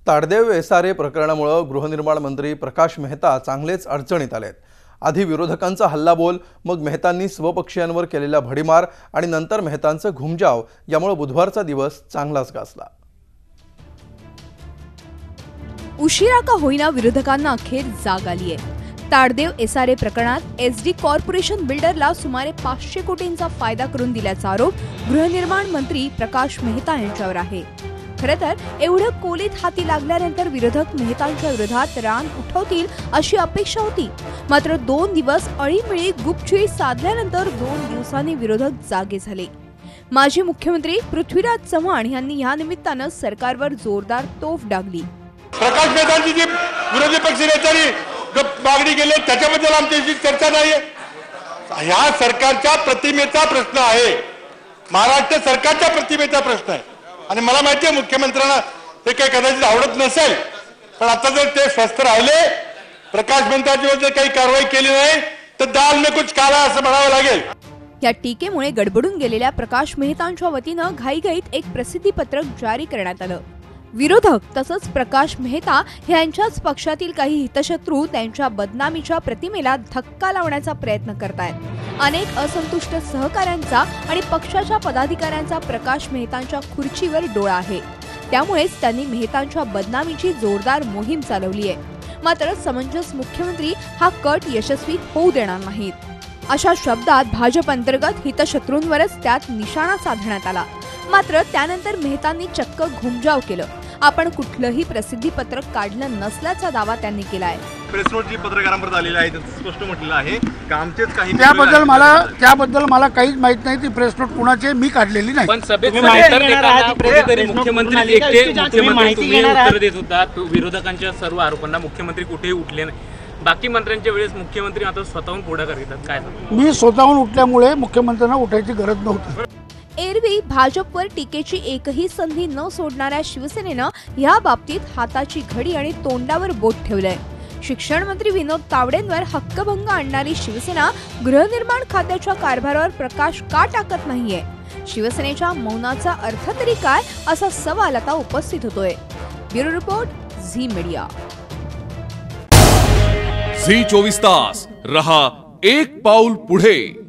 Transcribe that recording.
ताडदेव SRA प्रकरणामुळे गृहनिर्माण मंत्री प्रकाश मेहता चांगलेच अडचणीत आलेत। आधी विरोधकांचा हल्लाबोल, मग मेहतांनी स्वपक्षीयांवर केलेला भडीमार आणि नंतर मेहतांचं घुमजाव यामुळे बुधवारचा दिवस चांगलाच गाजला। उशिरा का होईना विरोधकांना अखेर जाग आली आहे। ताडदेव एसआरए प्रकरणात एसडी कॉर्पोरेशन बिल्डरला सुमारे 500 कोटींचा फायदा करून दिल्याचा आरोप गृहनिर्माण मंत्री प्रकाश मेहता यांच्यावर आहे। खरं तर एवढं कोलीत हाती लागल्यानंतर विरोधक मेहतांच्या विरोधात रान उठवतील अशी अपेक्षा होती। मात्र 2 दिवस अळीमिळी गुपचूप साधल्यानंतर 2 दिवसांनी विरोधक जागे झाले। माजी मुख्यमंत्री पृथ्वीराज चव्हाण यांनी या निमित्तानं सरकारवर जोरदार तोफ डागली। प्रकाश मेहतांची जी विरोधी पक्षनेत्यांनी मागणी केली त्याच्याबद्दल आमची चर्चा नाहीये। ह्या सरकारच्या प्रतिमेचा प्रश्न आहे, महाराष्ट्र सरकारच्या प्रतिमेचा प्रश्न आहे। आणि मला माहिती आहे मुख्यमंत्र्यांना ते काही कदाचित आवडत नसेल, पण आता जर ते स्वस्थ राहिले, प्रकाश मेहतांच्यावर जर काही कारवाई केली नाही तर दाल में कुछ काला असं म्हणावं लागेल। या टीकेमुळे गडबडून गेलेल्या प्रकाश मेहतांच्या वतीनं घाईघाईत एक प्रसिद्धी पत्रक जारी करण्यात आलं। विरोधक तसंच प्रकाश मेहता यांच्याच पक्षातील काही हितशत्रू त्यांच्या बदनामीच्या प्रतिमेला धक्का लावण्याचा प्रयत्न करतायत। अनेक असंतुष्ट सहकाऱ्यांचा आणि पक्षाच्या पदाधिकाऱ्यांचा प्रकाश मेहतांच्या खुर्चीवर डोळा आहे। त्यामुळेच त्यांनी मेहतांच्या बदनामीची जोरदार मोहीम चालवली आहे। मात्र समंजस मुख्यमंत्री हा कट यशस्वी होऊ देणार नाहीत अशा शब्दात भाजप अंतर्गत हितशत्रूंवरच त्यात निशाणा साधण्यात आला। मात्र त्यानंतर मेहतांनी चक्क घुमजाव केलं। आपण कुठलंही प्रसिद्धी पत्रक काढलं नसल्याचा दावा त्यांनी केलाय। प्रेस नोट जी पत्रकारांवर आलेली आहे त्यात स्पष्ट म्हटलेलं आहे की आमचेच काही त्याबद्दल मला काहीच माहित नाही। ती प्रेस नोट कुणाची मी काढलेली नाही। पण सभेत मुख्यमंत्री उत्तर देत होता, विरोधकांच्या सर्व आरोपांना मुख्यमंत्री कुठेही उठले नाही। बाकी मंत्र्यांच्या वेळेस मुख्यमंत्री आता स्वतःहून पुढाकार घेतात, काय मी स्वतःहून उठल्यामुळे मुख्यमंत्र्यांना उठायची गरज नव्हती। एरवी भाजपवर टीकेची एकही संधी न सोडणाऱ्या शिवसेनेनं या बाबतीत हाताची घडी आणि तोंडावर बोट ठेवलंय। शिक्षण मंत्री विनोद तावडेंवर हक्कभंग आणणारी शिवसेना गृहनिर्माण खात्याच्या कारभारावर प्रकाश का टाकत नाहीये? शिवसेनेच्या मौनाचा अर्थ तरी काय, असा सवाल आता उपस्थित होतोय। Bureau report, Zee media. Zee 24 तास रहा एक पाऊल पुढे।